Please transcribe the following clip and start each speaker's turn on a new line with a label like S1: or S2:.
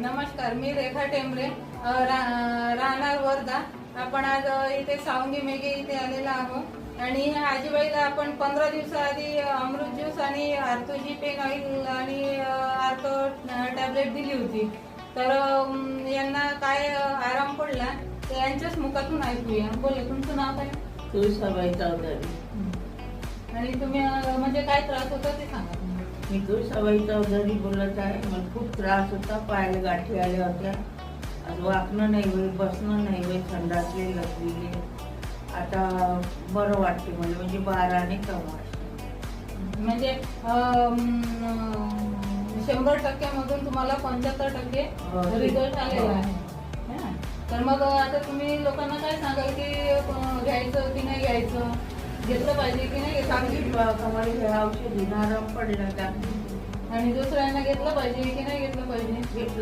S1: नमस्कार, मी रेखा टेंबरे, राहणार वर्धा. आपण आज इथे सावंगी मेघे इथे आलेला आहोत आणि आजीबाईला आपण 15 दिवसाआधी अमृत ज्यूस आणि आर्थोजी पेन ऑइल आणि आर्थो टॅबलेट दिली होती. तर यांना काय आराम पडला ते यांच्याच मुखातून ऐकूया. बोला, तुमचं नाव काय?
S2: तुळसाबाई चौधरी.
S1: आणि तुम्ही म्हणजे काय त्रास होता ते सांगा.
S2: मी तुळसाबाई चौधरी बोलत आहे. मला खूप त्रास होता, पायाला गाठी आल्या होत्या. आज वाकणं नाही होईल, बसणं नाही होईल, संडासले लगविले. आता बरं वाटते मला, म्हणजे 12 कम वाटते.
S1: म्हणजे 100% मधून तुम्हाला 75% रिझल्ट आलेला आहे. तर मग आता तुम्ही लोकांना काय सांगाल की घ्यायचं की नाही घ्यायचं, घेतलं पाहिजे की नाही
S2: चांगली कमाल हे औषधी आराम पडला का
S1: आणि दुसऱ्यांना घेतलं पाहिजे की नाही घेतलं पाहिजे?
S2: घेतलं